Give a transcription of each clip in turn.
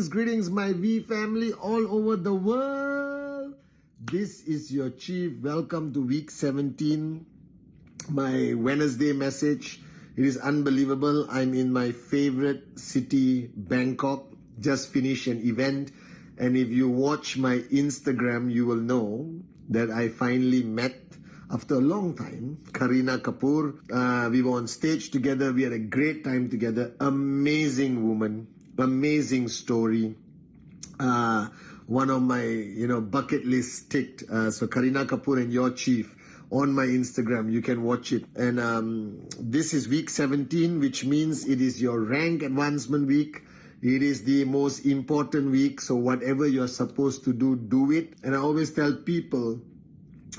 Greetings, my V family all over the world. This is your Chief. Welcome to week 17, my Wednesday message. It is unbelievable. I'm in my favorite city, Bangkok. Just finished an event. And if you watch my Instagram, you will know that I finally met, after a long time, Kareena Kapoor. We were on stage together. We had a great time together. Amazing woman. Amazing story. One of my, bucket list ticked. So Kareena Kapoor and your Chief on my Instagram. You can watch it. And this is week 17, which means it is your rank advancement week. It is the most important week. So whatever you're supposed to do, do it. And I always tell people,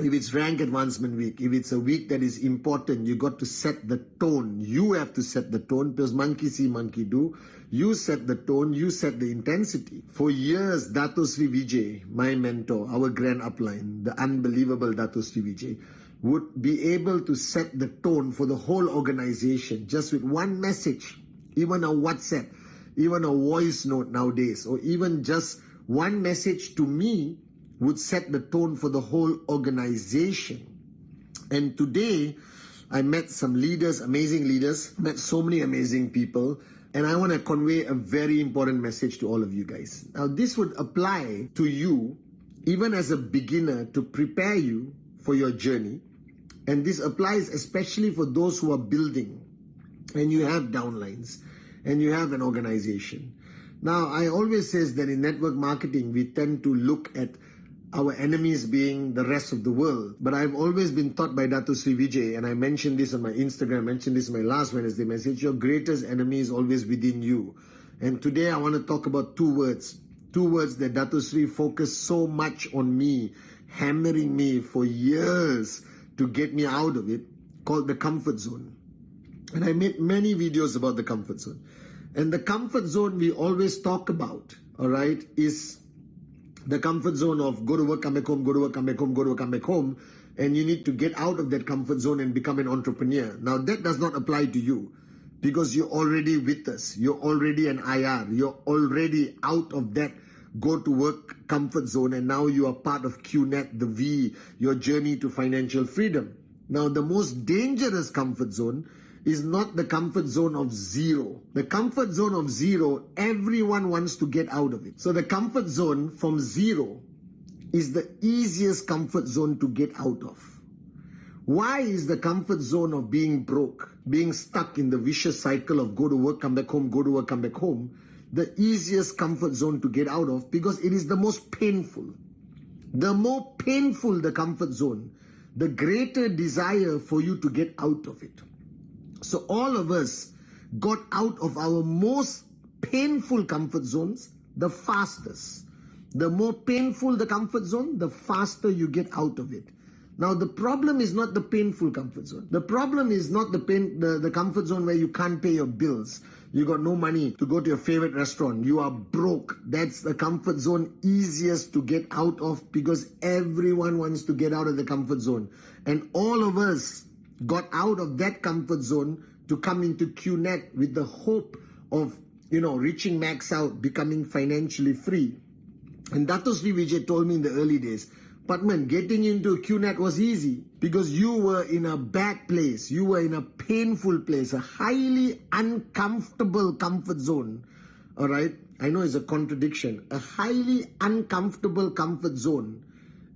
if it's rank advancement week, if it's a week that is important, you got to set the tone. You have to set the tone because monkey see, monkey do. You set the tone, you set the intensity. For years, Dato Sri Vijay, my mentor, our grand upline, the unbelievable Dato Sri Vijay, would be able to set the tone for the whole organization just with one message, even a WhatsApp, even a voice note nowadays, or even just one message to me would set the tone for the whole organization. And today, I met some leaders, amazing leaders, met so many amazing people, and I want to convey a very important message to all of you guys. Now, this would apply to you, even as a beginner, to prepare you for your journey. And this applies especially for those who are building, and you have downlines, and you have an organization. Now, I always say that in network marketing, we tend to look at our enemies being the rest of the world. But I've always been taught by Dato Sri Vijay, and I mentioned this on my Instagram, mentioned this in my last Wednesday message, your greatest enemy is always within you. And today I want to talk about two words that Dato Sri focused so much on me, hammering me for years to get me out of it, called the comfort zone. And I made many videos about the comfort zone. And the comfort zone we always talk about, all right, is the comfort zone of go to work, come back home, go to work, come back home, go to work, come back home. And you need to get out of that comfort zone and become an entrepreneur. Now, that does not apply to you because you're already with us. You're already an IR. You're already out of that go to work comfort zone. And now you are part of QNet, the V, your journey to financial freedom. Now, the most dangerous comfort zone is not the comfort zone of zero. The comfort zone of zero, everyone wants to get out of it. So the comfort zone from zero is the easiest comfort zone to get out of. Why is the comfort zone of being broke, being stuck in the vicious cycle of go to work, come back home, go to work, come back home, the easiest comfort zone to get out of? Because it is the most painful. The more painful the comfort zone, the greater desire for you to get out of it. So all of us got out of our most painful comfort zones the fastest. The more painful the comfort zone, the faster you get out of it. Now, the problem is not the painful comfort zone. The problem is not the comfort zone where you can't pay your bills. You got no money to go to your favorite restaurant. You are broke. That's the comfort zone easiest to get out of because everyone wants to get out of the comfort zone. And all of us got out of that comfort zone to come into QNet with the hope of, reaching max out, becoming financially free. And Dato Sri Vijay told me in the early days, Pathman, getting into QNet was easy because you were in a bad place. You were in a painful place, a highly uncomfortable comfort zone. All right? I know it's a contradiction. A highly uncomfortable comfort zone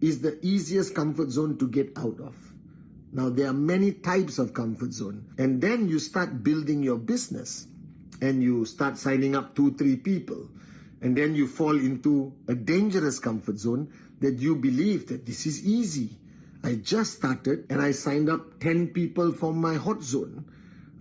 is the easiest comfort zone to get out of. Now, there are many types of comfort zone. And then you start building your business and you start signing up 2-3 people. And then you fall into a dangerous comfort zone that you believe that this is easy. I just started and I signed up 10 people for my hot zone.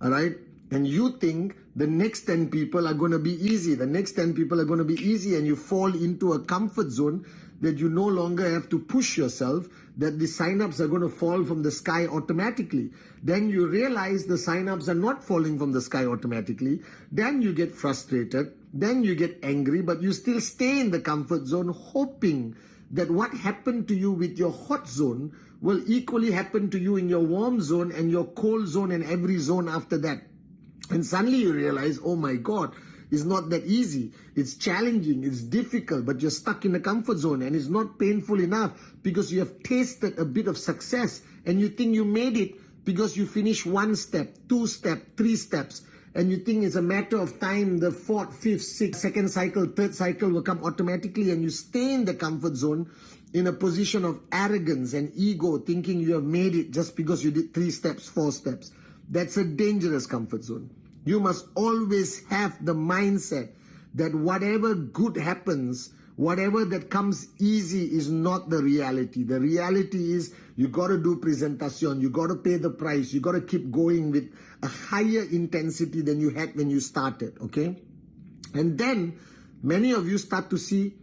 All right. And you think the next 10 people are going to be easy. The next 10 people are going to be easy, and you fall into a comfort zone that you no longer have to push yourself, that the signups are going to fall from the sky automatically. Then you realize the signups are not falling from the sky automatically. Then you get frustrated. Then you get angry, but you still stay in the comfort zone, hoping that what happened to you with your hot zone will equally happen to you in your warm zone and your cold zone and every zone after that. And suddenly you realize, oh my God, it's not that easy. It's challenging, it's difficult, but you're stuck in the comfort zone, and it's not painful enough because you have tasted a bit of success and you think you made it because you finish 1 step, 2 steps, 3 steps, and you think it's a matter of time, the 4th, 5th, 6th, second cycle, third cycle will come automatically, and you stay in the comfort zone in a position of arrogance and ego, thinking you have made it just because you did 3 steps, 4 steps. That's a dangerous comfort zone. You must always have the mindset that whatever good happens, whatever that comes easy is not the reality. The reality is you got to do presentation, you got to pay the price, you got to keep going with a higher intensity than you had when you started, okay? And then many of you start to see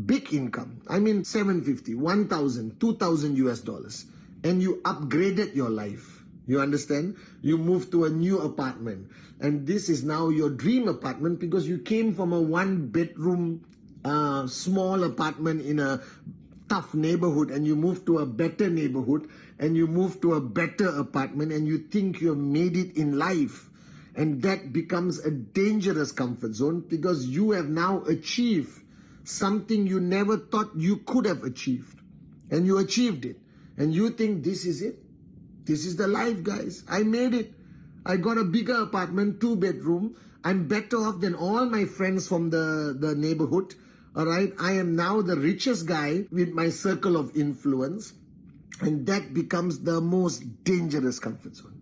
big income. I mean, $750, $1,000, $2,000 US, and you upgraded your life. You understand? You moved to a new apartment, and this is now your dream apartment because you came from a 1-bedroom small apartment in a tough neighborhood, and you moved to a better neighborhood, and you moved to a better apartment, and you think you have made it in life. And that becomes a dangerous comfort zone because you have now achieved something you never thought you could have achieved, and you achieved it, and you think this is it. This is the life, guys. I made it. I got a bigger apartment, 2-bedroom. I'm better off than all my friends from the neighborhood. All right. I am now the richest guy with my circle of influence. And that becomes the most dangerous comfort zone.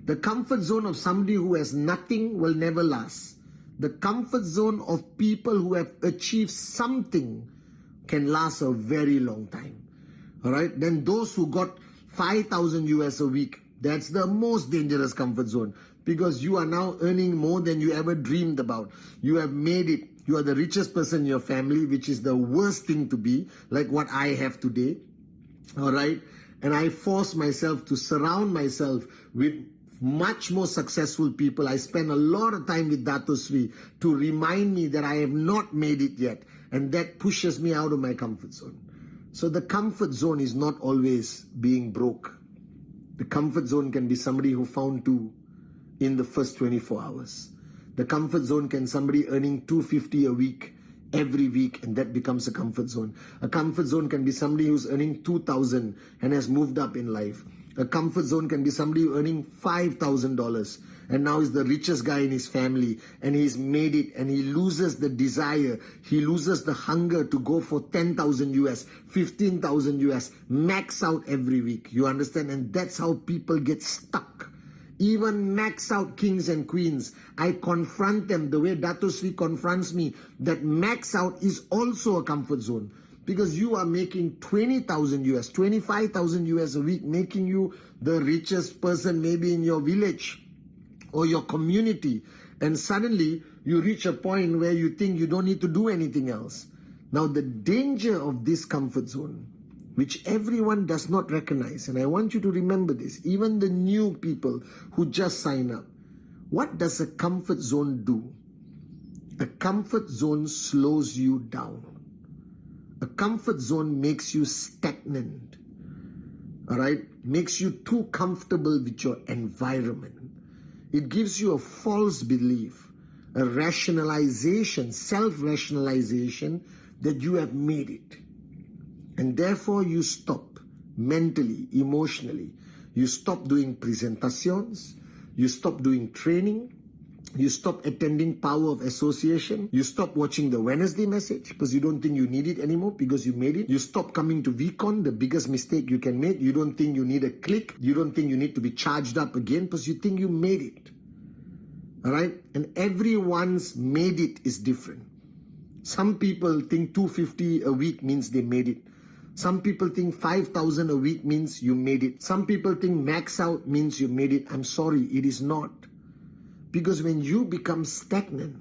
The comfort zone of somebody who has nothing will never last. The comfort zone of people who have achieved something can last a very long time. All right. Then those who got 5,000 US a week, that's the most dangerous comfort zone because you are now earning more than you ever dreamed about. You have made it. You are the richest person in your family, which is the worst thing to be, like what I have today. All right. And I force myself to surround myself with much more successful people. I spend a lot of time with Dato Sri to remind me that I have not made it yet. And that pushes me out of my comfort zone. So the comfort zone is not always being broke. The comfort zone can be somebody who found 2 in the first 24 hours. The comfort zone can somebody earning $250 a week every week, and that becomes a comfort zone. A comfort zone can be somebody who's earning $2,000 and has moved up in life. A comfort zone can be somebody earning $5,000 and now is the richest guy in his family, and he's made it, and he loses the desire, he loses the hunger to go for 10,000 US, 15,000 US, max out every week. You understand? And that's how people get stuck. Even max out kings and queens, I confront them the way Dato Sri confronts me, that max out is also a comfort zone. Because you are making 20,000 US, 25,000 US a week, making you the richest person maybe in your village or your community. And suddenly you reach a point where you think you don't need to do anything else. Now the danger of this comfort zone, which everyone does not recognize, and I want you to remember this, even the new people who just sign up, what does a comfort zone do? A comfort zone slows you down. A comfort zone makes you stagnant, all right? Makes you too comfortable with your environment. It gives you a false belief, a rationalization, self-rationalization that you have made it. And therefore you stop mentally, emotionally. You stop doing presentations, you stop doing training, you stop attending power of association. You stop watching the Wednesday message because you don't think you need it anymore because you made it. You stop coming to VCon, the biggest mistake you can make. You don't think you need a click. You don't think you need to be charged up again because you think you made it. All right? And everyone's made it is different. Some people think $250 a week means they made it. Some people think 5,000 a week means you made it. Some people think max out means you made it. I'm sorry, it is not. Because when you become stagnant,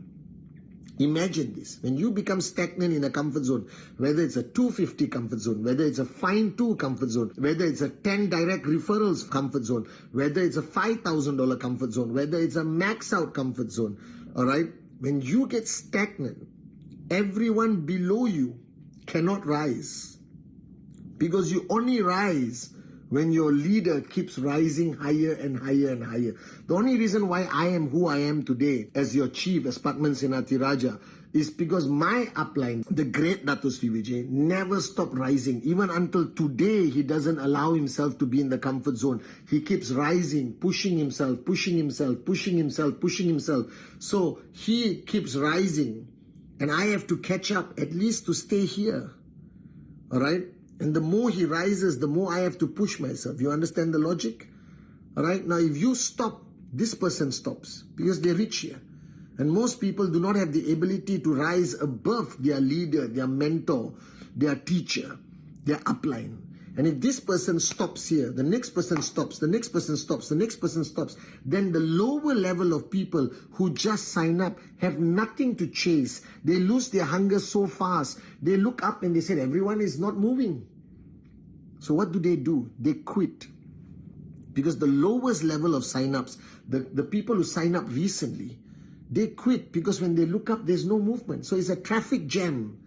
imagine this, when you become stagnant in a comfort zone, whether it's a 250 comfort zone, whether it's a fine 2 comfort zone, whether it's a 10 direct referrals comfort zone, whether it's a $5,000 comfort zone, whether it's a max out comfort zone, all right? When you get stagnant, everyone below you cannot rise. Because you only rise when your leader keeps rising higher and higher and higher. The only reason why I am who I am today as your chief, as Pathman Senathirajah, is because my upline, the great Dato Sri Vijay, never stopped rising. Even until today, he doesn't allow himself to be in the comfort zone. He keeps rising, pushing himself, pushing himself, pushing himself, pushing himself. So he keeps rising, and I have to catch up at least to stay here. All right? And the more he rises, the more I have to push myself. You understand the logic? All right? Now, if you stop, this person stops because they reach here. And most people do not have the ability to rise above their leader, their mentor, their teacher, their upline. And if this person stops here, the next person stops, the next person stops, the next person stops, then the lower level of people who just sign up have nothing to chase. They lose their hunger so fast. They look up and they say, everyone is not moving. So what do? They quit. Because the lowest level of sign-ups, the people who sign up recently, they quit because when they look up, there's no movement. So it's a traffic jam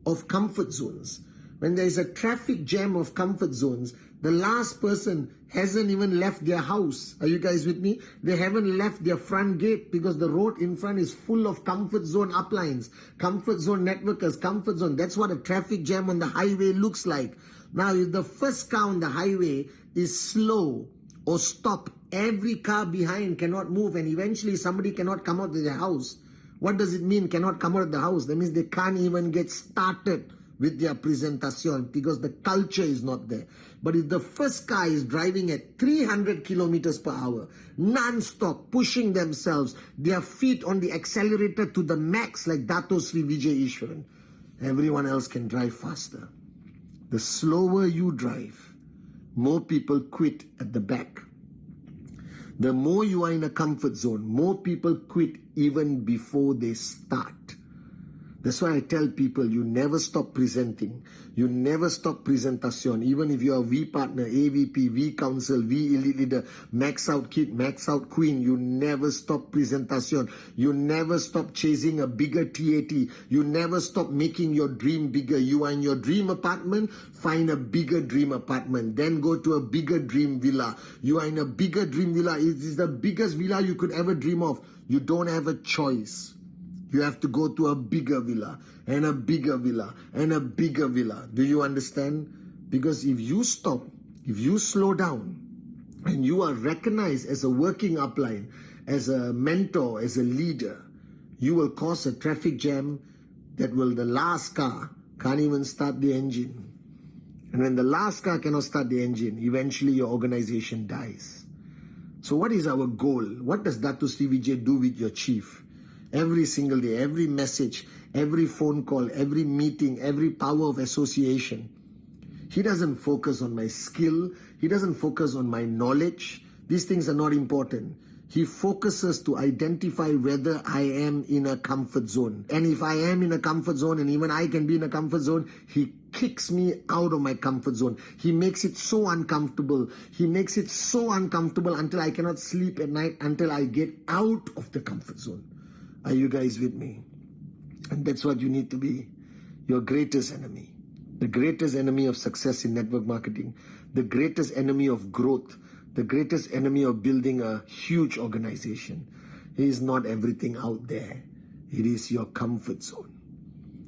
of comfort zones. When there is a traffic jam of comfort zones, the last person hasn't even left their house. Are you guys with me? They haven't left their front gate because the road in front is full of comfort zone uplines, comfort zone networkers, comfort zone. That's what a traffic jam on the highway looks like. Now, if the first car on the highway is slow or stop, every car behind cannot move, and eventually somebody cannot come out of their house. What does it mean, cannot come out of the house? That means they can't even get started with their presentation because the culture is not there. But if the first car is driving at 300 kilometers per hour, non-stop, pushing themselves, their feet on the accelerator to the max like Dato Sri Vijay Ishwaran, everyone else can drive faster. The slower you drive, more people quit at the back. The more you are in a comfort zone, more people quit even before they start. That's why I tell people, you never stop presenting. You never stop presentation. Even if you're a V partner, AVP, V council, V elite leader, max out kid, max out queen, you never stop presentation. You never stop chasing a bigger TAT. You never stop making your dream bigger. You are in your dream apartment, find a bigger dream apartment. Then go to a bigger dream villa. You are in a bigger dream villa. It is the biggest villa you could ever dream of. You don't have a choice. You have to go to a bigger villa and a bigger villa and a bigger villa. Do you understand? Because if you stop, if you slow down, and you are recognized as a working upline, as a mentor, as a leader, you will cause a traffic jam that will, the last car can't even start the engine. And when the last car cannot start the engine, eventually your organization dies. So what is our goal? What does Dato Sri Vijay do with your chief? Every single day, every message, every phone call, every meeting, every power of association. He doesn't focus on my skill. He doesn't focus on my knowledge. These things are not important. He focuses to identify whether I am in a comfort zone. And if I am in a comfort zone, and even I can be in a comfort zone, he kicks me out of my comfort zone. He makes it so uncomfortable. He makes it so uncomfortable until I cannot sleep at night, until I get out of the comfort zone. Are you guys with me? And that's what you need to be. Your greatest enemy. The greatest enemy of success in network marketing. The greatest enemy of growth. The greatest enemy of building a huge organization is not everything out there. It is your comfort zone.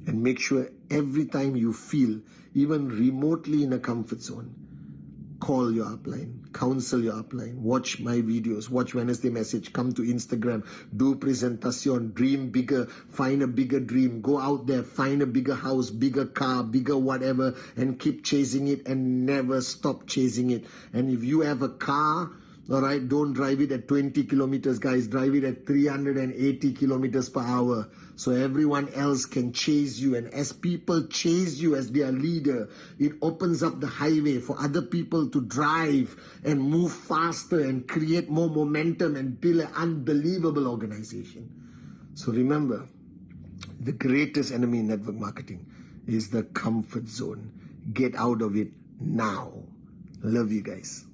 And make sure every time you feel even remotely in a comfort zone, call your upline, counsel your upline, watch my videos, watch Wednesday Message, come to Instagram, do presentation, dream bigger, find a bigger dream, go out there, find a bigger house, bigger car, bigger whatever, and keep chasing it and never stop chasing it. And if you have a car, All right, don't drive it at 20 kilometers, guys. Drive it at 380 kilometers per hour so everyone else can chase you. And as people chase you as their leader, it opens up the highway for other people to drive and move faster and create more momentum and build an unbelievable organization. So remember, the greatest enemy in network marketing is the comfort zone. Get out of it now. Love you guys.